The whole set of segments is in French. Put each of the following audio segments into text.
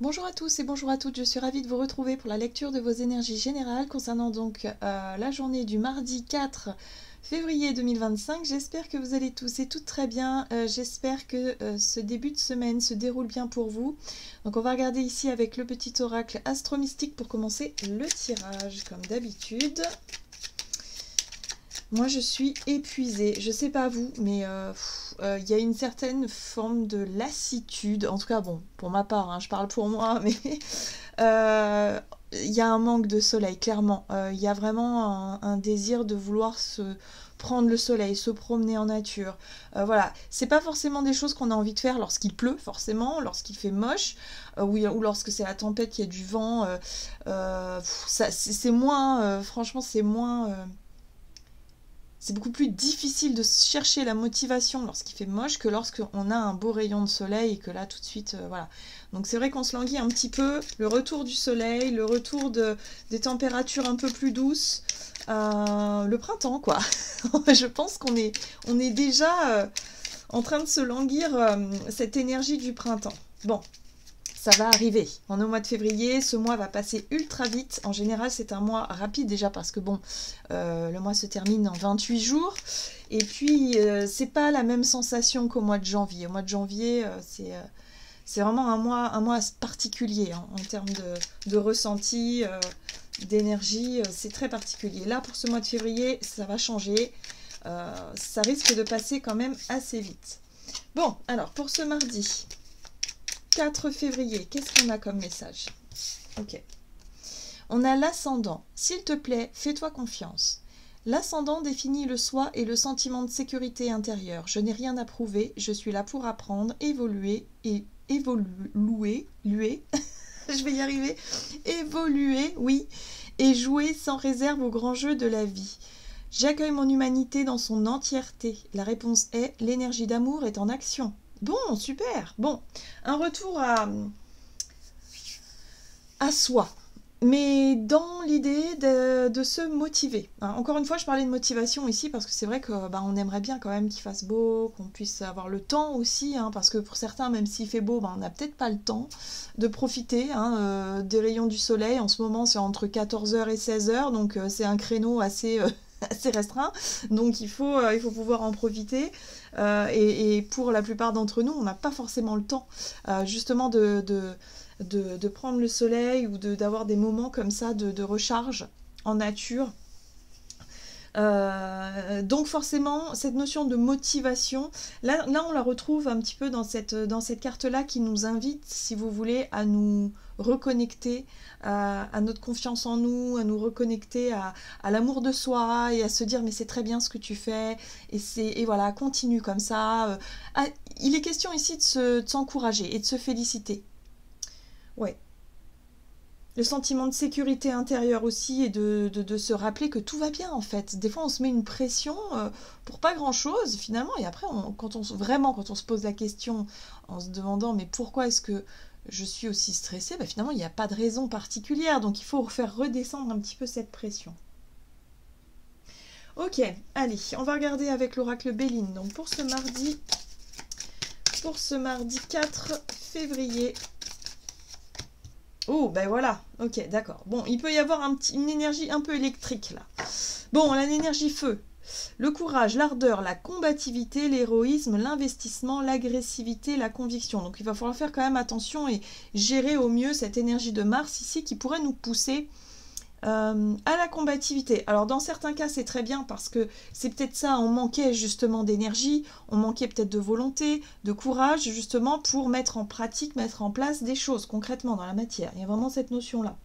Bonjour à tous et bonjour à toutes, je suis ravie de vous retrouver pour la lecture de vos énergies générales concernant donc la journée du mardi 4 février 2025. J'espère que vous allez tous et toutes très bien, j'espère que ce début de semaine se déroule bien pour vous. Donc on va regarder ici avec le petit oracle astro-mystique pour commencer le tirage comme d'habitude. Moi, je suis épuisée. Je sais pas vous, mais y a une certaine forme de lassitude. En tout cas, bon, pour ma part, hein, je parle pour moi, mais il y a un manque de soleil, clairement. Il y a vraiment un désir de vouloir se prendre le soleil, se promener en nature. Voilà, c'est pas forcément des choses qu'on a envie de faire lorsqu'il pleut, forcément, lorsqu'il fait moche, ou lorsque c'est la tempête, qu'il y a du vent. C'est moins, franchement, c'est moins. C'est beaucoup plus difficile de chercher la motivation lorsqu'il fait moche que lorsqu'on a un beau rayon de soleil et que là tout de suite, voilà. Donc c'est vrai qu'on se languit un petit peu, le retour du soleil, le retour des températures un peu plus douces, le printemps quoi. Je pense on est déjà en train de se languir cette énergie du printemps. Bon, ça va arriver. On est au mois de février, ce mois va passer ultra vite. En général, c'est un mois rapide déjà parce que bon, le mois se termine en 28 jours. Et puis, c'est pas la même sensation qu'au mois de janvier. Au mois de janvier, c'est vraiment un mois particulier hein, en termes de ressenti, d'énergie. C'est très particulier. Là, pour ce mois de février, ça va changer. Ça risque de passer quand même assez vite. Bon, alors pour ce mardi 4 février, qu'est-ce qu'on a comme message? Ok. On a l'ascendant. S'il te plaît, fais-toi confiance. L'ascendant définit le soi et le sentiment de sécurité intérieure. Je n'ai rien à prouver, je suis là pour apprendre, évoluer et évoluer, je vais y arriver, évoluer, oui, et jouer sans réserve au grand jeu de la vie. J'accueille mon humanité dans son entièreté. La réponse est l'énergie d'amour est en action. Bon, super. Bon, un retour à soi, mais dans l'idée de se motiver. Hein. Encore une fois, je parlais de motivation ici parce que c'est vrai que on aimerait bien quand même qu'il fasse beau, qu'on puisse avoir le temps aussi, hein, parce que pour certains, même s'il fait beau, on n'a peut-être pas le temps de profiter hein, des rayons du soleil. En ce moment, c'est entre 14h et 16h, donc c'est un créneau assez... assez restreint, donc il faut pouvoir en profiter et pour la plupart d'entre nous, on n'a pas forcément le temps justement de prendre le soleil ou d'avoir des moments comme ça de recharge en nature. Donc forcément, cette notion de motivation, là on la retrouve un petit peu dans cette carte-là qui nous invite, si vous voulez, à nous reconnecter à notre confiance en nous, à nous reconnecter à l'amour de soi et à se dire mais c'est très bien ce que tu fais et voilà, continue comme ça. Il est question ici de s'encourager et de se féliciter. Ouais. Le sentiment de sécurité intérieure aussi et de se rappeler que tout va bien en fait. Des fois on se met une pression pour pas grand chose finalement et après quand on se pose la question en se demandant mais pourquoi est-ce que je suis aussi stressée, finalement il n'y a pas de raison particulière donc il faut faire redescendre un petit peu cette pression. Ok, allez, on va regarder avec l'oracle Béline. Donc pour ce mardi 4 février. Oh, ben voilà, ok, d'accord. Bon, il peut y avoir une énergie un peu électrique, là. Bon, on a l'énergie feu. Le courage, l'ardeur, la combativité, l'héroïsme, l'investissement, l'agressivité, la conviction. Donc, il va falloir faire quand même attention et gérer au mieux cette énergie de Mars ici qui pourrait nous pousser à la combativité. Alors dans certains cas c'est très bien parce que c'est peut-être ça, on manquait justement d'énergie, on manquait peut-être de volonté, de courage justement pour mettre en pratique, mettre en place des choses concrètement dans la matière. Il y a vraiment cette notion-là.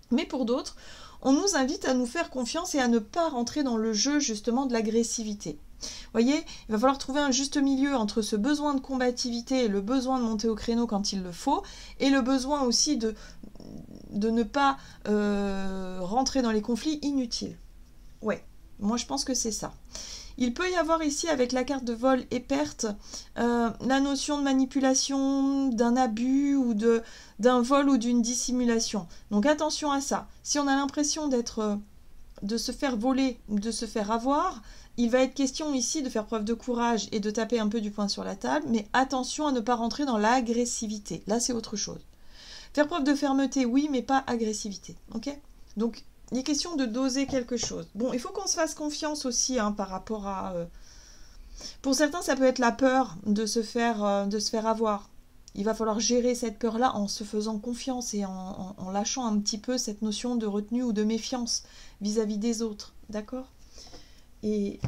Mais pour d'autres, on nous invite à nous faire confiance et à ne pas rentrer dans le jeu justement de l'agressivité. Vous voyez, il va falloir trouver un juste milieu entre ce besoin de combativité et le besoin de monter au créneau quand il le faut, et le besoin aussi de ne pas rentrer dans les conflits inutiles. Ouais, moi je pense que c'est ça. Il peut y avoir ici, avec la carte de vol et perte, la notion de manipulation, d'un abus ou d'un vol ou d'une dissimulation. Donc attention à ça. Si on a l'impression de se faire voler ou de se faire avoir, il va être question ici de faire preuve de courage et de taper un peu du poing sur la table, mais attention à ne pas rentrer dans l'agressivité. Là, c'est autre chose. Faire preuve de fermeté, oui, mais pas agressivité. Ok? Donc, il est question de doser quelque chose. Bon, il faut qu'on se fasse confiance aussi hein, par rapport à... Pour certains, ça peut être la peur de se faire avoir. Il va falloir gérer cette peur-là en se faisant confiance et en lâchant un petit peu cette notion de retenue ou de méfiance vis-à-vis des autres. D'accord? Et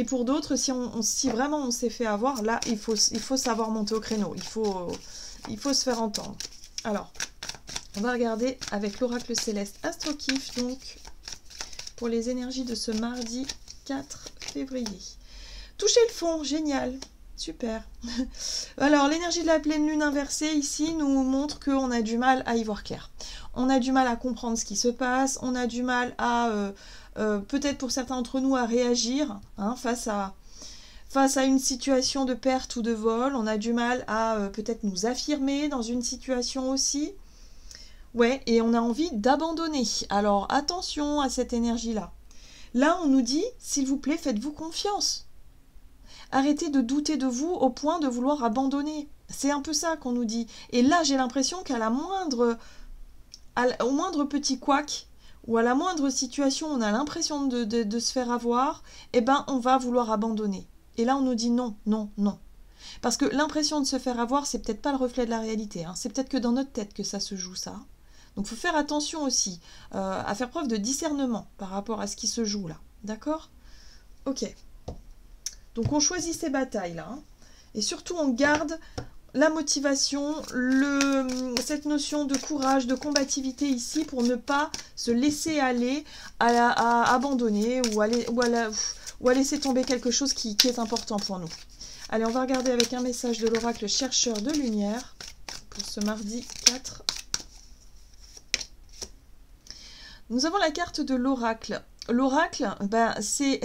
pour d'autres, si vraiment on s'est fait avoir, là, il faut savoir monter au créneau. Il faut se faire entendre. Alors, on va regarder avec l'oracle céleste Astrokif, donc, pour les énergies de ce mardi 4 février. Toucher le fond, génial, super. Alors, l'énergie de la pleine lune inversée, ici, nous montre qu'on a du mal à y voir clair. On a du mal à comprendre ce qui se passe, on a du mal à, peut-être pour certains d'entre nous, à réagir hein, face à une situation de perte ou de vol. On a du mal à peut-être nous affirmer dans une situation aussi. Ouais, et on a envie d'abandonner. Alors, attention à cette énergie-là. Là, on nous dit, s'il vous plaît, faites-vous confiance. Arrêtez de douter de vous au point de vouloir abandonner. C'est un peu ça qu'on nous dit. Et là, j'ai l'impression qu'à au moindre petit couac ou à la moindre situation, on a l'impression de se faire avoir, eh ben, on va vouloir abandonner. Et là, on nous dit non, non, non. Parce que l'impression de se faire avoir, c'est peut-être pas le reflet de la réalité. Hein. C'est peut-être que dans notre tête que ça se joue, ça. Donc, il faut faire attention aussi à faire preuve de discernement par rapport à ce qui se joue là. D'accord? Ok. Donc, on choisit ces batailles-là. Hein. Et surtout, on garde la motivation, cette notion de courage, de combativité ici pour ne pas se laisser aller à abandonner ou à laisser tomber quelque chose qui est important pour nous. Allez, on va regarder avec un message de l'oracle chercheur de lumière pour ce mardi 4. Nous avons la carte de l'oracle. L'oracle, ben, c'est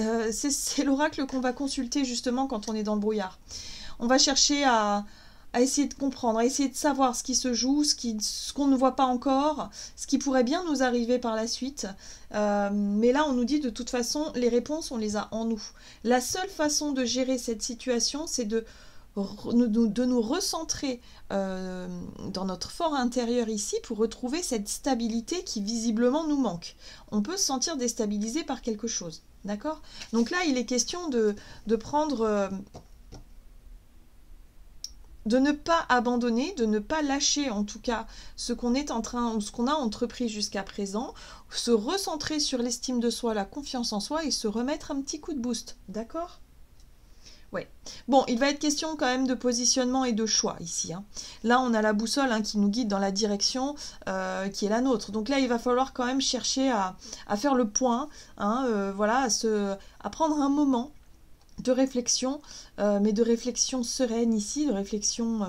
l'oracle qu'on va consulter justement quand on est dans le brouillard. On va chercher à essayer de comprendre, à essayer de savoir ce qui se joue, ce qu'on ne voit pas encore, ce qui pourrait bien nous arriver par la suite. Mais là, on nous dit de toute façon, les réponses, on les a en nous. La seule façon de gérer cette situation, c'est de nous recentrer dans notre fort intérieur ici pour retrouver cette stabilité qui visiblement nous manque. On peut se sentir déstabilisé par quelque chose, d'accord? Donc là, il est question de prendre... de ne pas abandonner, de ne pas lâcher en tout cas ce qu'on a entrepris jusqu'à présent, se recentrer sur l'estime de soi, la confiance en soi et se remettre un petit coup de boost, d'accord? Ouais. Bon, il va être question quand même de positionnement et de choix ici. Hein. Là, on a la boussole hein, qui nous guide dans la direction qui est la nôtre. Donc là, il va falloir quand même chercher à faire le point, hein, voilà, à prendre un moment de réflexion, mais de réflexion sereine ici, de réflexion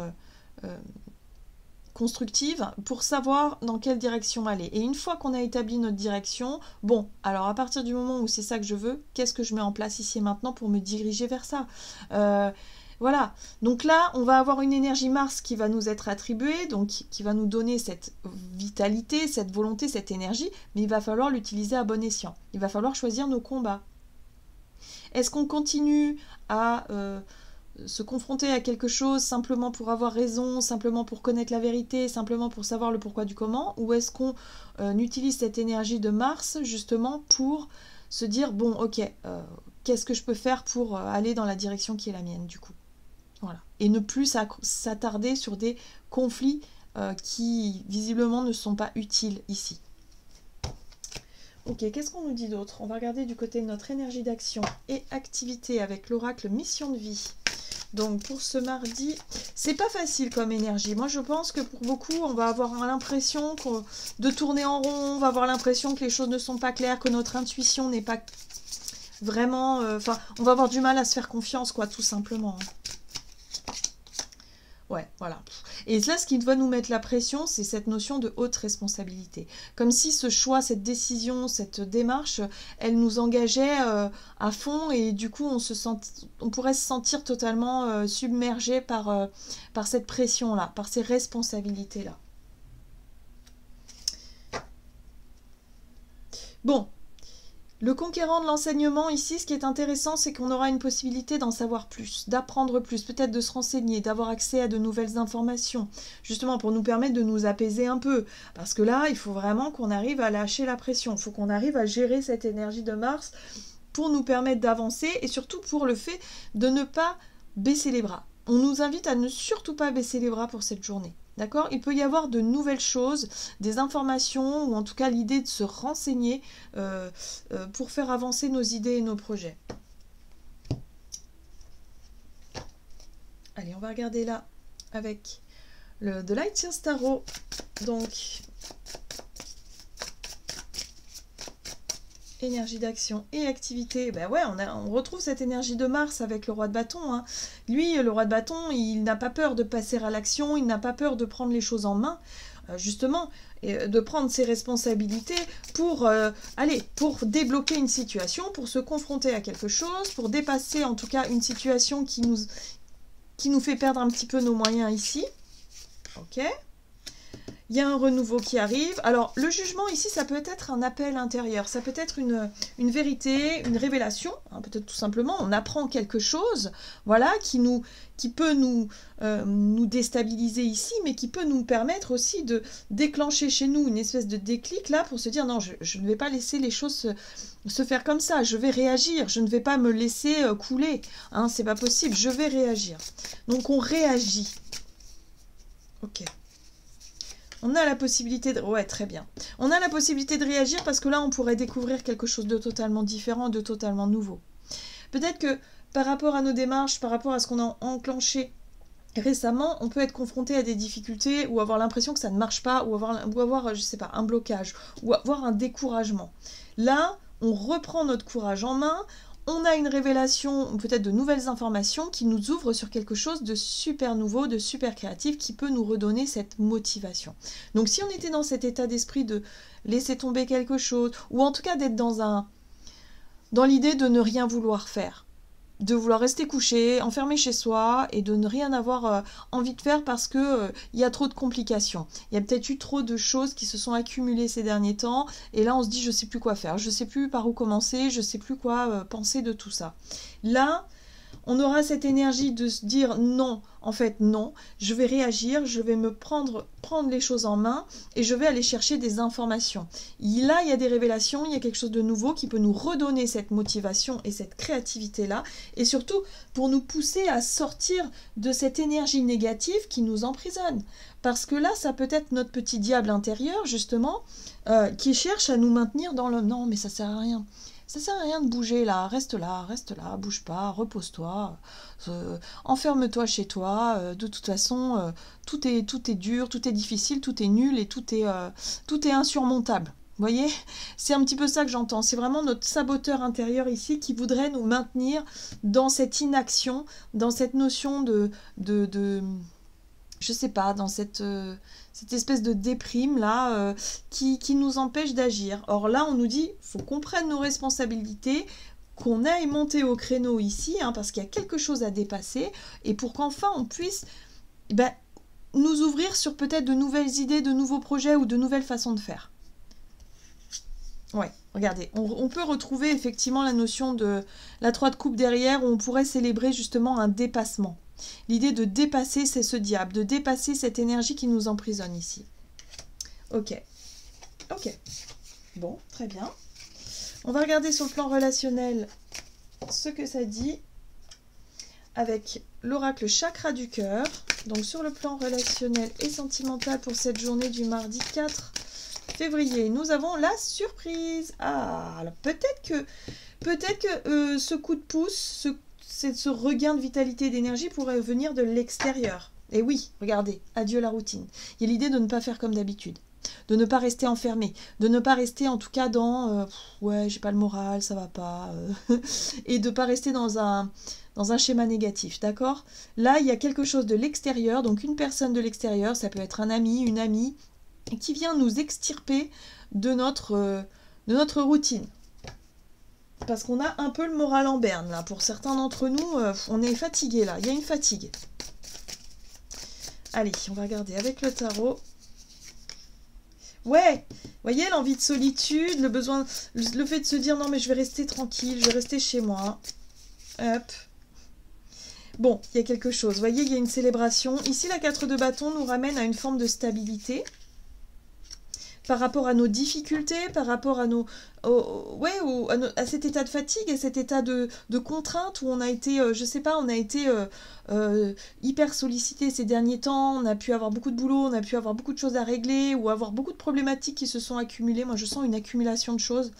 constructive, pour savoir dans quelle direction aller. Et une fois qu'on a établi notre direction, bon, alors à partir du moment où c'est ça que je veux, qu'est-ce que je mets en place ici et maintenant pour me diriger vers ça voilà, donc là, on va avoir une énergie Mars qui va nous être attribuée, donc qui va nous donner cette vitalité, cette volonté, cette énergie, mais il va falloir l'utiliser à bon escient. Il va falloir choisir nos combats. Est-ce qu'on continue à se confronter à quelque chose simplement pour avoir raison, simplement pour connaître la vérité, simplement pour savoir le pourquoi du comment, ou est-ce qu'on utilise cette énergie de Mars justement pour se dire, bon, ok, qu'est-ce que je peux faire pour aller dans la direction qui est la mienne du coup? Voilà. Et ne plus s'attarder sur des conflits qui visiblement ne sont pas utiles ici. Ok, qu'est-ce qu'on nous dit d'autre? On va regarder du côté de notre énergie d'action et activité avec l'oracle mission de vie. Donc pour ce mardi, c'est pas facile comme énergie. Moi je pense que pour beaucoup, on va avoir l'impression de tourner en rond, on va avoir l'impression que les choses ne sont pas claires, que notre intuition n'est pas vraiment... Enfin, on va avoir du mal à se faire confiance, quoi, tout simplement. Ouais, voilà. Et là, ce qui va nous mettre la pression, c'est cette notion de haute responsabilité. Comme si ce choix, cette décision, cette démarche, elle nous engageait à fond et du coup, on pourrait se sentir totalement submergé par cette pression-là, par ces responsabilités-là. Bon. Le conquérant de l'enseignement, ici, ce qui est intéressant, c'est qu'on aura une possibilité d'en savoir plus, d'apprendre plus, peut-être de se renseigner, d'avoir accès à de nouvelles informations, justement pour nous permettre de nous apaiser un peu. Parce que là, il faut vraiment qu'on arrive à lâcher la pression, il faut qu'on arrive à gérer cette énergie de Mars pour nous permettre d'avancer et surtout pour le fait de ne pas baisser les bras. On nous invite à ne surtout pas baisser les bras pour cette journée. D'accord ? Il peut y avoir de nouvelles choses, des informations, ou en tout cas l'idée de se renseigner pour faire avancer nos idées et nos projets. Allez, on va regarder là avec le The Light Years Tarot. Donc, énergie d'action et activité. Ben ouais, on retrouve cette énergie de Mars avec le roi de bâton. Hein. Lui, le roi de bâton, il n'a pas peur de passer à l'action, il n'a pas peur de prendre les choses en main, justement, et de prendre ses responsabilités pour, pour débloquer une situation, pour se confronter à quelque chose, pour dépasser en tout cas une situation qui nous fait perdre un petit peu nos moyens ici. Ok ? Il y a un renouveau qui arrive. Alors, le jugement ici, ça peut être un appel intérieur. Ça peut être une vérité, une révélation. Hein, peut-être tout simplement, on apprend quelque chose, voilà, qui peut nous déstabiliser ici, mais qui peut nous permettre aussi de déclencher chez nous une espèce de déclic, là, pour se dire, non, je ne vais pas laisser les choses se faire comme ça. Je vais réagir. Je ne vais pas me laisser couler. Hein, c'est pas possible. Je vais réagir. Donc, on réagit. Ok. On a la possibilité de... Ouais, très bien. On a la possibilité de réagir parce que là, on pourrait découvrir quelque chose de totalement différent, de totalement nouveau. Peut-être que par rapport à nos démarches, par rapport à ce qu'on a enclenché récemment, on peut être confronté à des difficultés ou avoir l'impression que ça ne marche pas ou avoir, je sais pas, un blocage ou avoir un découragement. Là, on reprend notre courage en main. On a une révélation, ou peut-être de nouvelles informations qui nous ouvrent sur quelque chose de super nouveau, de super créatif, qui peut nous redonner cette motivation. Donc si on était dans cet état d'esprit de laisser tomber quelque chose, ou en tout cas d'être dans l'idée de ne rien vouloir faire, de vouloir rester couché, enfermé chez soi et de ne rien avoir envie de faire parce que y a trop de complications. Il y a peut-être eu trop de choses qui se sont accumulées ces derniers temps et là on se dit je sais plus quoi faire, je sais plus par où commencer, je sais plus quoi penser de tout ça. Là, on aura cette énergie de se dire non, en fait non, je vais réagir, je vais me prendre les choses en main et je vais aller chercher des informations. Là, il y a des révélations, il y a quelque chose de nouveau qui peut nous redonner cette motivation et cette créativité-là et surtout pour nous pousser à sortir de cette énergie négative qui nous emprisonne. Parce que là, ça peut être notre petit diable intérieur, justement, qui cherche à nous maintenir dans le « non, mais ça sert à rien ». Ça sert à rien de bouger là, reste là, bouge pas, repose-toi, enferme-toi chez toi, de toute façon, tout est dur, tout est difficile, tout est nul et tout est insurmontable. Vous voyez, c'est un petit peu ça que j'entends, c'est vraiment notre saboteur intérieur ici qui voudrait nous maintenir dans cette inaction, dans cette notion de je sais pas, dans cette espèce de déprime là qui nous empêche d'agir. Or là, on nous dit, faut qu'on prenne nos responsabilités, qu'on aille monter au créneau ici, hein, parce qu'il y a quelque chose à dépasser, et pour qu'enfin on puisse nous ouvrir sur peut-être de nouvelles idées, de nouveaux projets ou de nouvelles façons de faire. Ouais, regardez, on peut retrouver effectivement la notion de la 3 de coupe derrière, où on pourrait célébrer justement un dépassement. L'idée de dépasser, c'est ce diable, de dépasser cette énergie qui nous emprisonne ici. Ok. Ok. Bon, très bien. On va regarder sur le plan relationnel ce que ça dit avec l'oracle chakra du cœur. Donc sur le plan relationnel et sentimental pour cette journée du mardi 4 février, nous avons la surprise. Ah, alors peut-être que ce coup de pouce, ce regain de vitalité et d'énergie pourrait venir de l'extérieur. Et oui, regardez, adieu la routine. Il y a l'idée de ne pas faire comme d'habitude, de ne pas rester enfermé, de ne pas rester en tout cas dans ouais, j'ai pas le moral, ça va pas, et de ne pas rester dans un schéma négatif, d'accord? Là, il y a quelque chose de l'extérieur, donc une personne de l'extérieur, ça peut être un ami, une amie, qui vient nous extirper de notre routine. Parce qu'on a un peu le moral en berne, là. Pour certains d'entre nous, on est fatigué, là. Il y a une fatigue. Allez, on va regarder avec le tarot. Ouais, vous voyez, l'envie de solitude, le besoin, le fait de se dire non mais je vais rester tranquille, je vais rester chez moi. Hop. Bon, il y a quelque chose. Vous voyez, il y a une célébration. Ici, la 4 de bâton nous ramène à une forme de stabilité par rapport à nos difficultés, par rapport à nos, à cet état de fatigue, à cet état de contrainte où on a été, je sais pas, on a été hyper sollicité ces derniers temps, on a pu avoir beaucoup de boulot, on a pu avoir beaucoup de choses à régler ou avoir beaucoup de problématiques qui se sont accumulées. Moi, je sens une accumulation de choses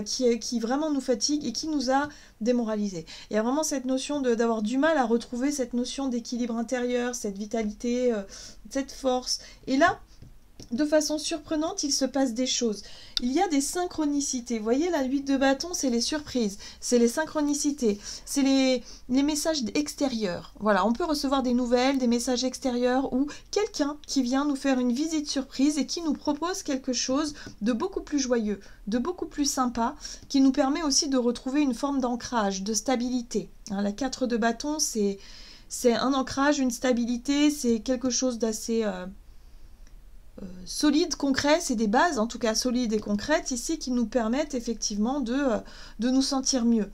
qui vraiment nous fatigue et qui nous a démoralisés. Il y a vraiment cette notion d'avoir du mal à retrouver cette notion d'équilibre intérieur, cette vitalité, cette force. Et là, de façon surprenante, il se passe des choses. Il y a des synchronicités. Vous voyez, la 8 de bâton, c'est les surprises, c'est les synchronicités, c'est les messages extérieurs. Voilà, on peut recevoir des nouvelles, des messages extérieurs ou quelqu'un qui vient nous faire une visite surprise et qui nous propose quelque chose de beaucoup plus joyeux, de beaucoup plus sympa, qui nous permet aussi de retrouver une forme d'ancrage, de stabilité. Hein, la 4 de bâton, c'est un ancrage, une stabilité, c'est quelque chose d'assez... solide, concret, c'est des bases en tout cas solides et concrètes ici qui nous permettent effectivement de nous sentir mieux.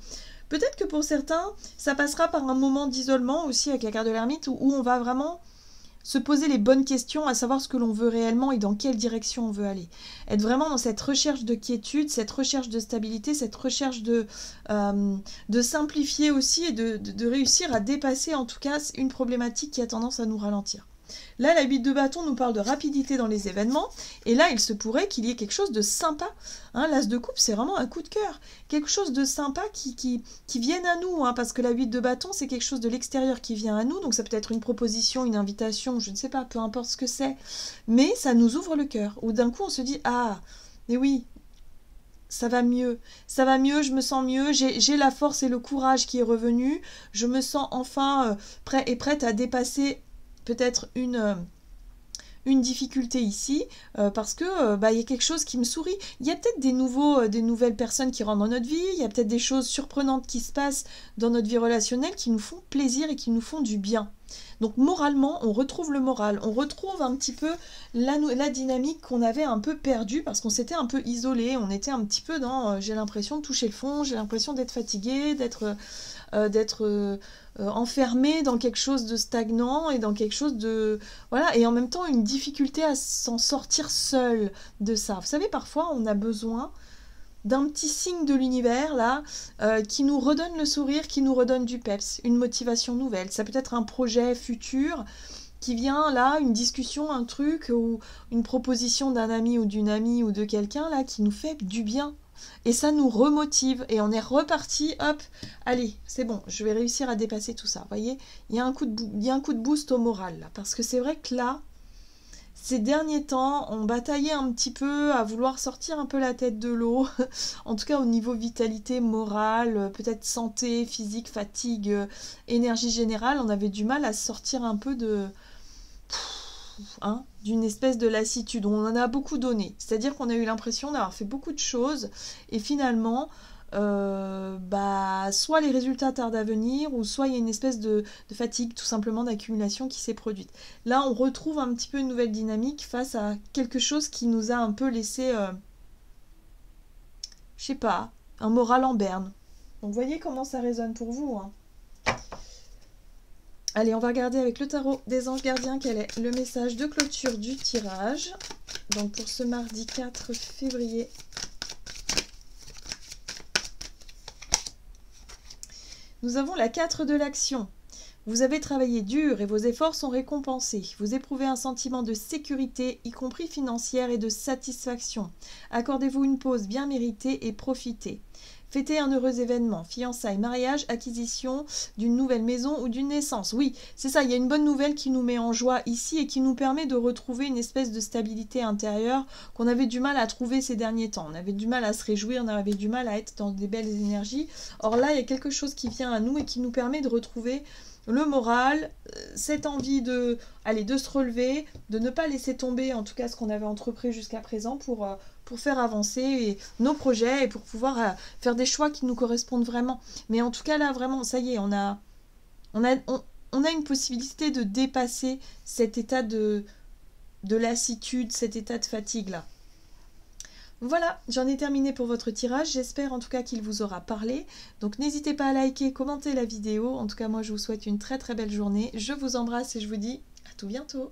Peut-être que pour certains, ça passera par un moment d'isolement aussi avec la carte de l'ermite où on va vraiment se poser les bonnes questions, à savoir ce que l'on veut réellement et dans quelle direction on veut aller. Être vraiment dans cette recherche de quiétude, cette recherche de stabilité, cette recherche de simplifier aussi et de réussir à dépasser en tout cas une problématique qui a tendance à nous ralentir. Là, la 8 de bâton nous parle de rapidité dans les événements, et là, il se pourrait qu'il y ait quelque chose de sympa. Hein, l'as de coupe, c'est vraiment un coup de cœur. Quelque chose de sympa qui vienne à nous, hein, parce que la 8 de bâton, c'est quelque chose de l'extérieur qui vient à nous, donc ça peut être une proposition, une invitation, je ne sais pas, peu importe ce que c'est, mais ça nous ouvre le cœur, où d'un coup, on se dit « Ah, mais oui, ça va mieux, je me sens mieux, j'ai la force et le courage qui est revenu, je me sens enfin prête à dépasser peut-être une difficulté ici, parce que y a quelque chose qui me sourit. Il y a peut-être des nouvelles personnes qui rentrent dans notre vie, il y a peut-être des choses surprenantes qui se passent dans notre vie relationnelle qui nous font plaisir et qui nous font du bien. Donc moralement, on retrouve le moral, on retrouve un petit peu la dynamique qu'on avait un peu perdue parce qu'on s'était un peu isolé, on était un petit peu dans j'ai l'impression de toucher le fond, j'ai l'impression d'être fatigué, d'être enfermé dans quelque chose de stagnant et dans quelque chose de... Voilà, et en même temps une difficulté à s'en sortir seul de ça. Vous savez, parfois on a besoin d'un petit signe de l'univers là qui nous redonne le sourire, qui nous redonne du peps, une motivation nouvelle. Ça peut être un projet futur qui vient là, une discussion, un truc ou une proposition d'un ami ou d'une amie ou de quelqu'un là qui nous fait du bien. Et ça nous remotive et on est reparti, hop, allez, c'est bon, je vais réussir à dépasser tout ça. Vous voyez, il y a un coup de boost au moral là, parce que c'est vrai que là, ces derniers temps, on bataillait un petit peu à vouloir sortir un peu la tête de l'eau, en tout cas au niveau vitalité morale, peut-être santé, physique, fatigue, énergie générale, on avait du mal à sortir un peu d'une espèce de lassitude. On en a beaucoup donné, c'est-à-dire qu'on a eu l'impression d'avoir fait beaucoup de choses et finalement soit les résultats tardent à venir ou soit il y a une espèce de fatigue tout simplement d'accumulation qui s'est produite. Là on retrouve un petit peu une nouvelle dynamique face à quelque chose qui nous a un peu laissé je sais pas, un moral en berne. Donc voyez comment ça résonne pour vous, hein. Allez, on va regarder avec le tarot des anges gardiens quel est le message de clôture du tirage. Donc pour ce mardi 4 février. Nous avons la 4 de l'action. Vous avez travaillé dur et vos efforts sont récompensés. Vous éprouvez un sentiment de sécurité, y compris financière, et de satisfaction. Accordez-vous une pause bien méritée et profitez. Fêtez un heureux événement, fiançailles, mariage, acquisition d'une nouvelle maison ou d'une naissance. Oui, c'est ça, il y a une bonne nouvelle qui nous met en joie ici et qui nous permet de retrouver une espèce de stabilité intérieure qu'on avait du mal à trouver ces derniers temps. On avait du mal à se réjouir, on avait du mal à être dans des belles énergies. Or là, il y a quelque chose qui vient à nous et qui nous permet de retrouver le moral, cette envie de se relever, de ne pas laisser tomber en tout cas ce qu'on avait entrepris jusqu'à présent pour faire avancer nos projets et pour pouvoir faire des choix qui nous correspondent vraiment. Mais en tout cas là vraiment, ça y est, on a une possibilité de dépasser cet état de lassitude, cet état de fatigue là. Voilà, j'en ai terminé pour votre tirage. J'espère en tout cas qu'il vous aura parlé. Donc n'hésitez pas à liker, commenter la vidéo. En tout cas, moi, je vous souhaite une très très belle journée. Je vous embrasse et je vous dis à tout bientôt.